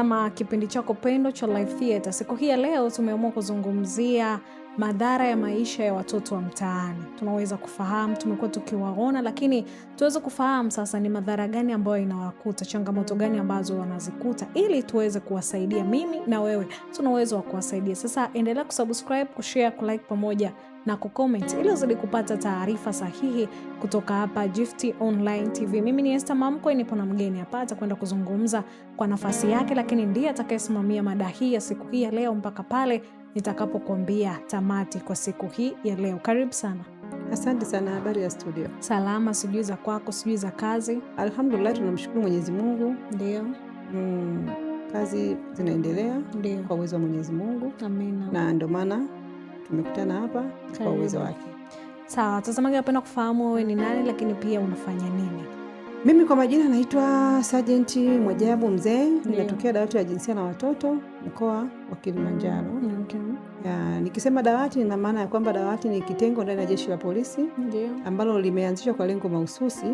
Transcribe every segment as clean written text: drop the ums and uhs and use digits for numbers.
Kama kipindi chako pendo cha Live Theatre, siku hii ya leo tumeamua kuzungumzia madhara ya maisha ya watoto wa mtaani. Tunaweza kufahamu, tumekuwa tukiwaona, lakini tuweze kufahamu sasa ni madhara gani ambayo inawakuta, changamoto gani ambazo wanazikuta, ili tuweze kuwasaidia. Mimi na wewe tuna uwezo wa kuwasaidia. Sasa endelea kusubscribe, kushare, kulike pamoja na kucomment ili uzidi kupata taarifa sahihi kutoka hapa Gift Online TV. Mimi ni Esther Mamkwe, nipo na mgeni hapa atakwenda kuzungumza kwa nafasi yake, lakini ndiye atakayesimamia mada hii ya siku hii ya leo mpaka pale nitakapokuambia tamati kwa siku hii ya leo. Karibu sana. Asante sana. Habari ya studio? Salama, sijui za kwako, sijui za kazi? Alhamdulillah, tunamshukuru Mwenyezi Mungu. Ndio. Kazi zinaendelea kwa uwezo wa Mwenyezi Mungu. Amina. Na ndio maana tumekutana hapa kwa uwezo wake. Sawa, watazamaji wanapenda kufahamu wewe ni nani, lakini pia unafanya nini? Mimi kwa majina naitwa Sergeant Mwajabu Mzee. Ninatokea dawati la jinsia na watoto mkoa wa Kilimanjaro. Okay. Nikisema dawati nina maana ya kwamba dawati ni kitengo ndani ya jeshi la polisi ambalo limeanzishwa kwa lengo mahususi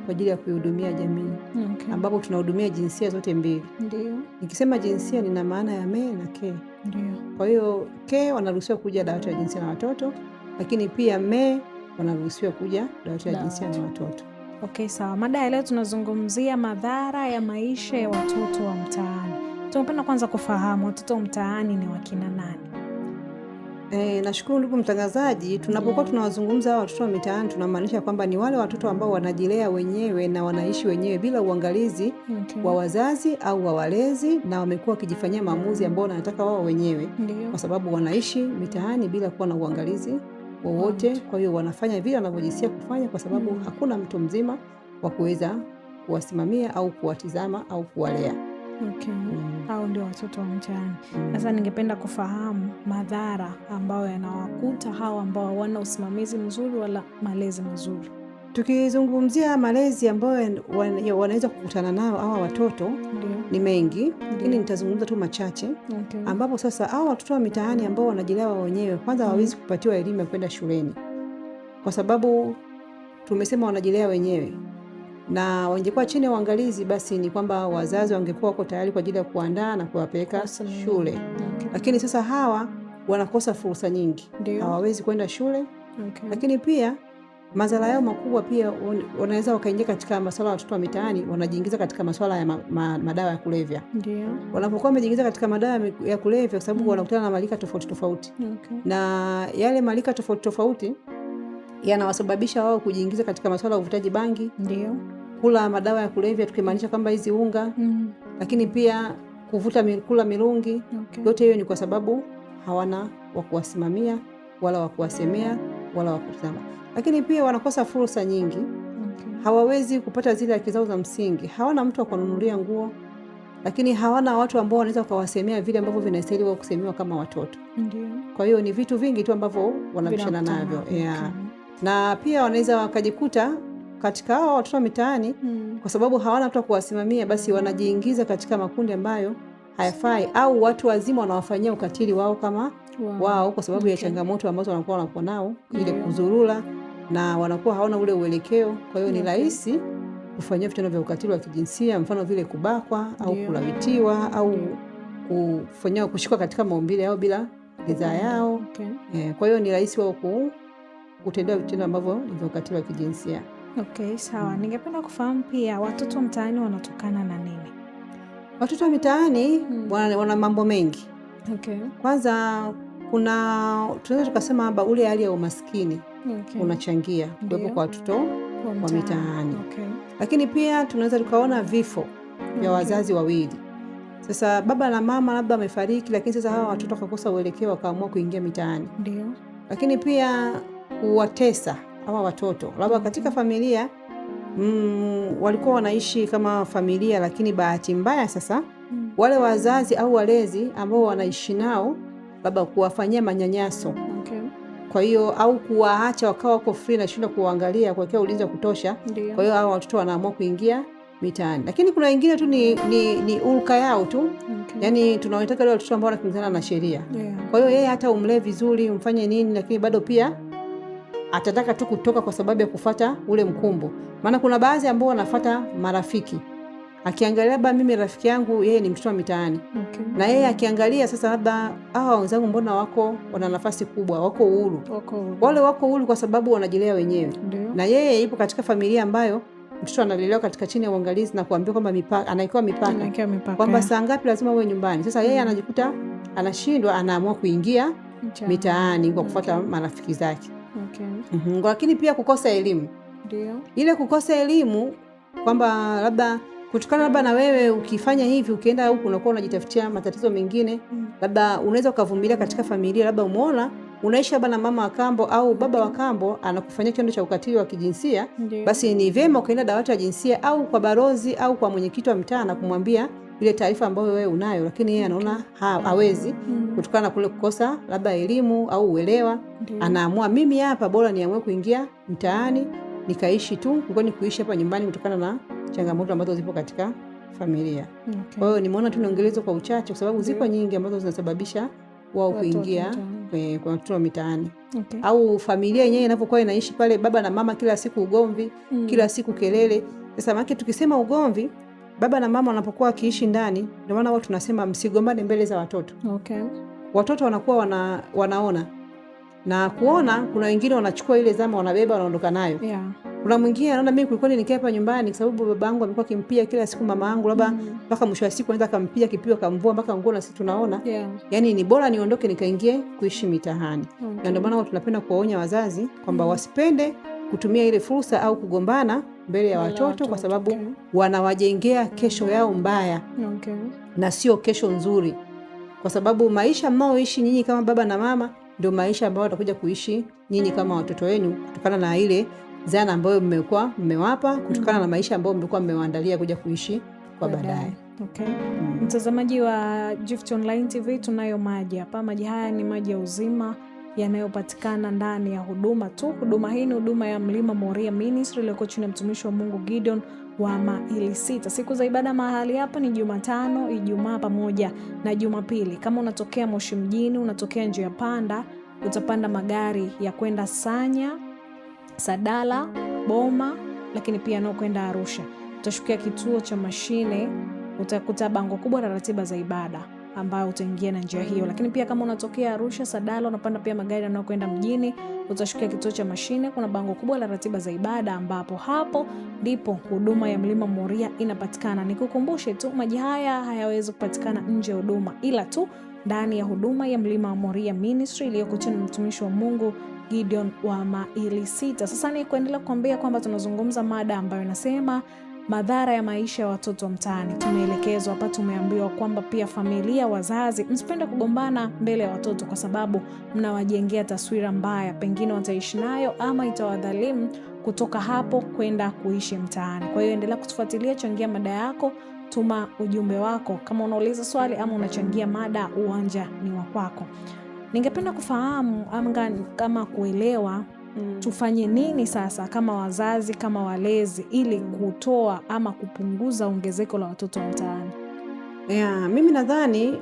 kwa ajili ya kuhudumia jamii. Okay. Ambapo tunahudumia jinsia zote mbili. Ndio. Nikisema jinsia nina maana ya me na ke. Ndio. Kwa hiyo ke wanaruhusiwa kuja dawati la jinsia na watoto, lakini pia me wanaruhusiwa kuja dawati la jinsia na watoto. Okay, sawa. Mada ya leo tunazungumzia madhara ya maisha ya watoto wa mtaani. Tunapenda kwanza kufahamu watoto wa mtaani ni wakina nani? Nashukuru ndugu mtangazaji. Tunapokuwa tunawazungumza hao watoto wa mitaani, tunamaanisha kwamba ni wale watoto ambao wanajilea wenyewe na wanaishi wenyewe bila uangalizi wa wazazi au wa walezi, na wamekuwa wakijifanyia maamuzi ambao wanataka wao wenyewe. Kwa sababu wanaishi mitaani bila kuwa na uangalizi wowote. Kwa hiyo wanafanya vile wanavyojisikia kufanya kwa sababu hakuna mtu mzima wa kuweza kuwasimamia au kuwatizama au kuwalea. Okay. Hao ndio watoto wa mtaani. Sasa ningependa kufahamu madhara ambayo yanawakuta hao ambao hawana usimamizi mzuri wala malezi mazuri. Tukizungumzia malezi ambayo wanaweza kukutana nao hawa watoto ni mengi, lakini nitazungumza tu machache. Okay. Ambapo sasa hawa watoto wa mitaani ambao wanajilea wenyewe, kwanza hawawezi kupatiwa elimu ya kwenda shuleni kwa sababu tumesema wanajilea wenyewe, na wangekuwa chini ya uangalizi basi ni kwamba wazazi wangekuwa wako tayari kwa ajili ya kuandaa na kuwapeleka shule. Okay. Lakini sasa hawa wanakosa fursa nyingi. Hawawezi kwenda shule. Okay. Lakini pia madhara yao makubwa pia wanaweza wakaingia katika masuala ya watoto wa mitaani, wanajiingiza katika masuala ya madawa ya kulevya. Ndio. Wanapokuwa wamejiingiza katika madawa ya kulevya kwa sababu wanakutana na malika tofauti tofauti. Okay. Na yale malika tofauti tofauti yanawasababisha wao kujiingiza katika masuala ya uvutaji bangi. Ndio. Kula madawa ya kulevya tukimaanisha kwamba hizi unga. Lakini pia kula mirungi. Okay. Yote hiyo ni kwa sababu hawana wa kuwasimamia wala wa kuwasemea wala wa kutazama. Lakini pia wanakosa fursa nyingi. Okay. Hawawezi kupata zile haki zao za msingi. Hawana mtu wa kununulia nguo, lakini hawana watu ambao wanaweza kuwasemea vile ambavyo vinastahili wao kusemewa kama watoto. Ndio. Kwa hiyo ni vitu vingi tu ambavyo wanabishana navyo. Na pia wanaweza wakajikuta katika hao watoto wa mitaani kwa sababu hawana mtu wa kuwasimamia, basi wanajiingiza katika makundi ambayo hayafai, au watu wazima wanawafanyia ukatili wao kama wao kwa sababu ya changamoto ambazo wanakuwa nao, ile kuzurula, na wanakuwa hawana ule uelekeo. Kwa hiyo ni rahisi kufanyia vitendo vya ukatili wa kijinsia, mfano vile kubakwa au kulawitiwa au kufanyia kushikwa katika maumbile yao bila ridhaa yao. Okay. Kwa hiyo ni rahisi wao kutendea vitendo ambavyo ni vya ukatili wa kijinsia. Okay, sawa. Ningependa kufahamu pia watoto mtaani wanatokana na nini? Watoto wa mitaani wana mambo mengi. Okay. Kwanza tunaweza tukasema haba ule hali ya umaskini. Okay. Unachangia kuwepo kwa watoto wa mitaani. Okay. Lakini pia tunaweza tukaona vifo vya wazazi wawili. Sasa baba na mama labda wamefariki, lakini sasa hawa watoto wakakosa uelekeo wakaamua kuingia mitaani. Ndio. Lakini pia kuwatesa hawa watoto labda katika familia walikuwa wanaishi kama familia, lakini bahati mbaya sasa wale wazazi au walezi ambao wanaishi nao labda kuwafanyia manyanyaso. Okay. Kwa hiyo au kuwaacha wakawa wako free na shida kuangalia kuwekea ulinzi wa kutosha. Kwa hiyo hao watoto wanaamua kuingia mitaani. Lakini kuna wengine tu ni ulka yao tu. Okay. Yaani tunawataka wale watoto ambao wanakimbizana na sheria. Kwa hiyo yeye hata umlee vizuri, umfanye nini, lakini bado pia atataka tu kutoka kwa sababu ya kufuata ule mkumbo. Maana kuna baadhi ambao wanafuata marafiki. akiangalia labda mimi rafiki yangu yeye ni mtoto wa mitaani, na yeye akiangalia sasa labda hawa wenzangu mbona wana nafasi kubwa, wako uhuru. Wale wako uhuru kwa sababu wanajilea wenyewe. Na yeye ipo katika familia ambayo mtoto analelewa katika chini ya uangalizi na kuambiwa kwamba anawekewa mipaka kwamba saa ngapi lazima uwe nyumbani. Sasa yeye anajikuta anashindwa, anaamua kuingia mitaani kwa kufuata marafiki zake. Lakini pia kukosa elimu. Ile kukosa elimu kwamba labda kutokana labda na wewe ukifanya hivi ukienda huku unakuwa unajitafutia matatizo mengine. Labda unaweza ukavumilia katika familia, labda umeona unaishi labda na mama wa kambo au baba wa kambo anakufanyia kitendo cha ukatili wa kijinsia. Basi ni vyema ukaenda dawati la jinsia au kwa balozi au kwa mwenyekiti wa mtaa na kumwambia ile taarifa ambayo wewe unayo, lakini yeye anaona hawezi kutokana na kule kukosa labda elimu au uelewa. Anaamua mimi hapa bora niamue kuingia mtaani nikaishi tu kuliko kuishi hapa nyumbani kutokana na changamoto ambazo zipo katika familia. Kwa hiyo nimeona tu niongelezo kwa uchache kwa sababu ziko nyingi ambazo zinasababisha wao kuingia kwa watoto wa mitaani. Au familia yenyewe inapokuwa inaishi pale baba na mama kila siku ugomvi, kila siku kelele. Sasa maana tukisema ugomvi, baba na mama wanapokuwa wakiishi ndani, ndio maana watu tunasema msigombane mbele za watoto. Watoto wanakuwa wanaona na kuona, kuna wengine wanachukua ile zama wanabeba wanaondoka nayo. Kuna mwingine anaona mimi kulikuwa nikae hapa nyumbani kwa sababu babangu amekuwa akimpia kila siku mama yangu, labda mpaka mwisho wa siku anaweza akampia kipio kamvua mpaka nguo na sisi tunaona. Yaani ni bora niondoke nikaingie kuishi mitaani. Na ndio maana tunapenda kuwaonya wazazi kwamba wasipende kutumia ile fursa au kugombana mbele ya watoto kwa sababu wanawajengea kesho yao mbaya. Na sio kesho nzuri. Kwa sababu maisha mnaoishi nyinyi kama baba na mama ndio maisha ambayo watakuja kuishi nyinyi kama watoto wenu kutokana na ile zana ambayo mmewapa, kutokana na maisha ambayo mmekuwa mmewaandalia kuja kuishi kwa baadaye. Mtazamaji wa Gift Online TV, tunayo maji hapa. Maji haya ni maji ya uzima yanayopatikana ndani ya huduma tu. Huduma hii ni huduma ya Mlima Moria Ministry iliyoko chini ya mtumishi wa Mungu Gideon wa maili 6. Siku za ibada mahali hapa ni Jumatano, Ijumaa pamoja na Jumapili. Kama unatokea Moshi mjini, unatokea njia panda, utapanda magari ya kwenda Sanya, Sadala, Boma, lakini pia nao kwenda Arusha. Utashukia kituo cha mashine, utakuta bango kubwa la ratiba za ibada ambayo utaingia na njia hiyo. Lakini pia kama unatokea Arusha, Sadala, unapanda pia magari yanayokwenda mjini, utashukia kituo cha mashine, kuna bango kubwa la ratiba za ibada ambapo hapo ndipo huduma ya Mlima Moria inapatikana. Nikukumbushe tu maji haya hayawezi kupatikana nje ya huduma ila tu ndani ya huduma ya Mlima Moria Ministry iliyoko chini ya mtumishi wa Mungu Gideon wa maili 6. Sasa ni kuendelea kuambia kwamba tunazungumza mada ambayo inasema madhara ya maisha ya watoto mtaani. Tumeelekezwa hapa, tumeambiwa kwamba pia familia, wazazi, msipende kugombana mbele ya watoto kwa sababu mnawajengea taswira mbaya, pengine wataishi nayo ama itawadhalimu kutoka hapo kwenda kuishi mtaani. Kwa hiyo endelea kutufuatilia, changia mada yako, tuma ujumbe wako kama unauliza swali ama unachangia mada, uwanja ni wa kwako. Ningependa kufahamu kama kuelewa tufanye nini sasa kama wazazi, kama walezi, ili kutoa ama kupunguza ongezeko la watoto mtaani. Mimi nadhani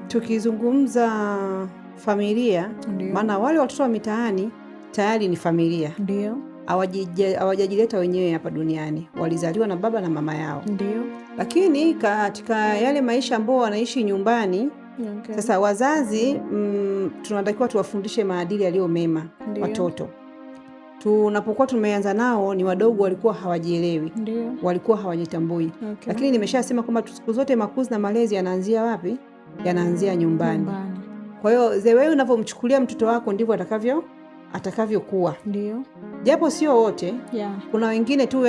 tukizungumza familia, maana wale watoto wa mitaani tayari ni familia. Ndio. Hawajajileta wenyewe hapa duniani. Walizaliwa na baba na mama yao. Ndio. Lakini katika yale maisha ambao wanaishi nyumbani, sasa wazazi tunatakiwa tuwafundishe maadili yaliyo mema watoto. Tunapokuwa tumeanza nao ni wadogo, walikuwa hawajielewi, walikuwa hawajitambui. Lakini nimeshasema kwamba siku zote makuzi na malezi yanaanzia wapi? Yanaanzia nyumbani. Kwa hiyo wewe unapomchukulia mtoto wako ndivyo atakavyokuwa. Ndio. Japo sio wote. Kuna wengine tu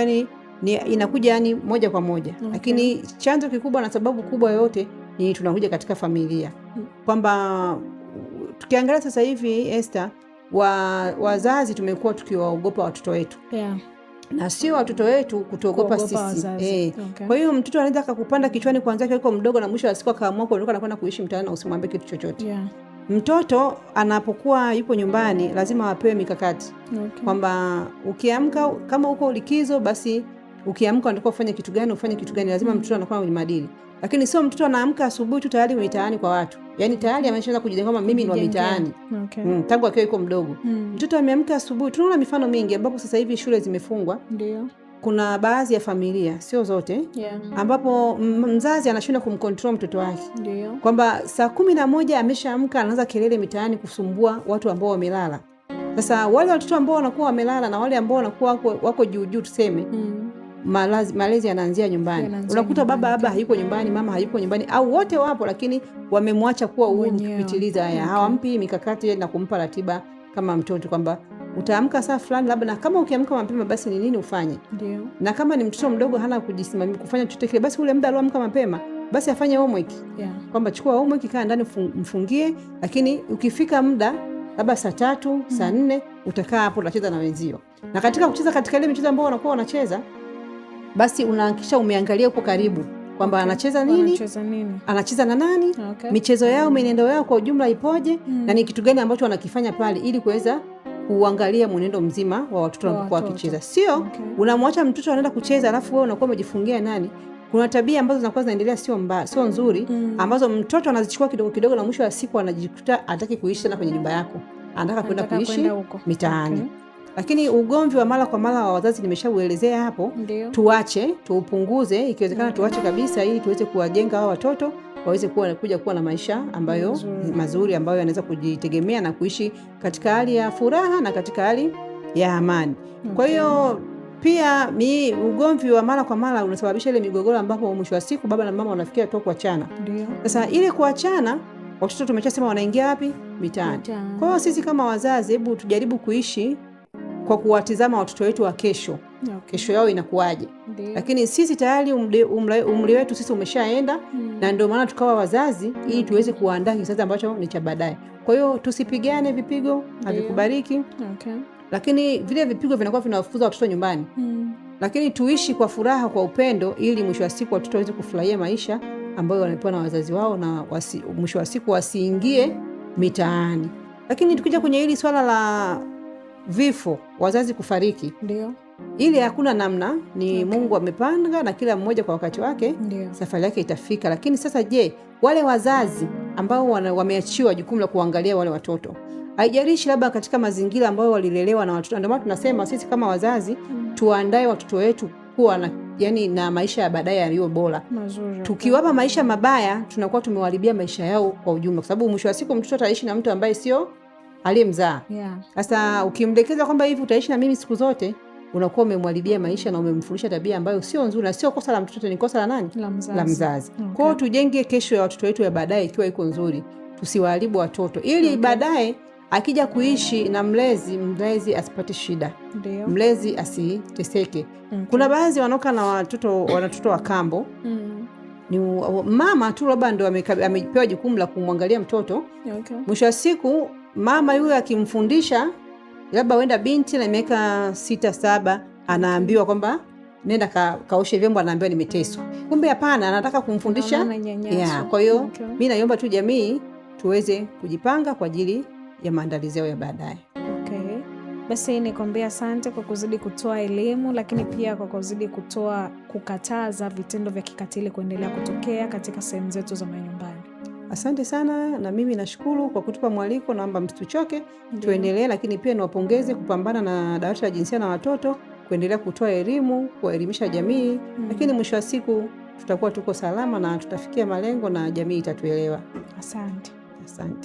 inakuja moja kwa moja. Lakini chanzo kikubwa na sababu kubwa yote ni tunakuja katika familia. Kwamba tukiangalia sasa hivi Esther, wazazi tumekuwa tukiwaogopa watoto wetu. Na sio watoto wetu kutuogopa sisi. Kwa hiyo mtoto anaweza akakupanda kichwani kuanzia yuko mdogo na mwisho wa siku akaamua kuondoka na kwenda kuishi mtaani na usimwambie kitu chochote. Mtoto anapokuwa yupo nyumbani lazima apewe mikakati. Kwamba ukiamka, kama uko likizo, basi ukiamka unataka ufanye kitu gani, ufanye kitu gani. Lazima mtoto anakuwa mwenye maadili. Lakini sio mtoto anaamka asubuhi tu tayari mitaani kwa watu. Yaani tayari ameshaanza kujijenga kama mimi ni wa mitaani. Tangu akiwa yuko mdogo. Mtoto ameamka asubuhi. Tunaona mifano mingi ambapo sasa hivi shule zimefungwa. Ndio. kuna baadhi ya familia, sio zote, ambapo mzazi anashindwa kumcontrol mtoto wake, kwamba saa 11 ameshaamka, anaanza kelele mitaani kusumbua watu ambao wamelala. Sasa wale watoto ambao wanakuwa wamelala na wale ambao wanakuwa wako juu tuseme, malezi yanaanzia nyumbani. Unakuta baba hayuko nyumbani, mama hayuko nyumbani, au wote wapo lakini wamemwacha kuwa uhuru kupitiliza. Hawampi mikakati na kumpa ratiba kama mtoto, kwamba utaamka saa fulani labda, na kama ukiamka mapema basi ni nini ufanye. Na kama ni mtoto mdogo hana kujisimamia kufanya chochote kile, basi ule muda alioamka mapema basi afanye homework, kwamba chukua homework, kaa ndani mfungie, lakini ukifika muda labda saa 3 saa 4 utakaa hapo unacheza na wenzio. Na katika kucheza, katika ile michezo ambayo wanakuwa wanacheza, basi unahakikisha umeangalia huko karibu kwamba anacheza nini, anacheza na nani, michezo yao, mienendo yao kwa ujumla ipoje, na ni kitu gani ambacho wanakifanya pale, ili kuweza kuangalia mwenendo mzima wa watoto wanapokuwa wakicheza. Sio unamwacha mtoto anaenda kucheza alafu wewe unakuwa umejifungia nani. Kuna tabia ambazo zinakuwa zinaendelea sio nzuri, ambazo mtoto anazichukua kidogo kidogo, na mwisho wa siku anajikuta hataki kuishi tena kwenye nyumba yako, anataka kwenda kuishi mitaani. Lakini ugomvi wa mara kwa mara wa wazazi nimeshauelezea hapo. Tuache, tuupunguze, ikiwezekana tuache kabisa, ili tuweze kuwajenga hao watoto waweze kuja kuwa na maisha ambayo mazuri, ambayo yanaweza kujitegemea na kuishi katika hali ya furaha na katika hali ya amani. Kwa hiyo pia ugomvi wa mara kwa mara unasababisha ile migogoro, ambapo mwisho wa siku baba na mama wanafikia tu kuachana. Sasa ile kuachana, watoto tumeshasema wanaingia wapi? Mitaani. Kwa hiyo sisi kama wazazi, hebu tujaribu kuishi kwa kuwatizama watoto wetu wa kesho. Kesho yao inakuwaje? Lakini sisi tayari umri wetu sisi umeshaenda, na ndio maana tukawa wazazi, ili tuweze kuandaa kizazi ambacho ni cha baadaye. Kwa hiyo tusipigane, vipigo havikubariki. Lakini vile vipigo vinakuwa vinawafukuza watoto nyumbani. Lakini tuishi kwa furaha, kwa upendo, ili mwisho wa siku watoto waweze kufurahia maisha ambayo wanapewa na wazazi wao, na mwisho wa siku wasiingie mitaani. Lakini tukija kwenye hili swala la vifo, wazazi kufariki, ili hakuna namna, ni Mungu amepanga, na kila mmoja kwa wakati wake safari yake itafika. Lakini sasa je, wale wazazi ambao wameachiwa jukumu la kuangalia wale watoto, haijalishi labda katika mazingira ambayo walilelewa na watoto, ndio maana tunasema sisi kama wazazi tuandae watoto wetu kuwa na maisha ya baadaye yaliyo bora. Tukiwapa maisha mabaya, tunakuwa tumewaharibia maisha yao kwa ujumla, kwa sababu mwisho wa siku mtoto ataishi na mtu ambaye sio aliyemzaa. Sasa ukimlekeza kwamba hivi utaishi na mimi siku zote, unakuwa umemharibia maisha na umemfundisha tabia ambayo sio nzuri, na sio kosa la mtoto, ni kosa la nani? La mzazi. Kwa hiyo tujenge kesho ya watoto wetu ya baadaye ikiwa iko nzuri, tusiwaharibu watoto, ili baadaye akija kuishi na mlezi asipate shida, mlezi asiteseke. Kuna baadhi wanaoka na watoto wa kambo, ni mama tu labda ndo amepewa jukumu la kumwangalia mtoto. Mwisho wa siku mama yule akimfundisha, labda wenda binti na miaka 6-7, anaambiwa kwamba nenda kaoshe vyombo, anaambiwa nimeteswa. Kumbe hapana, anataka kumfundisha. Kwa hiyo mimi naomba tu jamii tuweze kujipanga kwa ajili ya maandalizi yao ya baadaye. Basi nikwambia asante kwa kuzidi kutoa elimu, lakini pia kwa kuzidi kukataza vitendo vya kikatili kuendelea kutokea katika sehemu zetu za manyumbani. Asante sana, na mimi nashukuru kwa kutupa mwaliko, naomba msituchoke, tuendelee. Lakini pia niwapongeze kupambana na dawati la jinsia na watoto, kuendelea kutoa elimu, kuelimisha jamii. Lakini mwisho wa siku tutakuwa tuko salama na tutafikia malengo na jamii itatuelewa. Asante.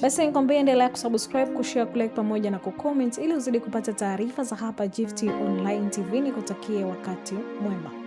Basi nikwambia endelea kusubscribe, kushare, kulike pamoja na kucomment, ili uzidi kupata taarifa za hapa Gift Online TV. Nikutakie wakati mwema.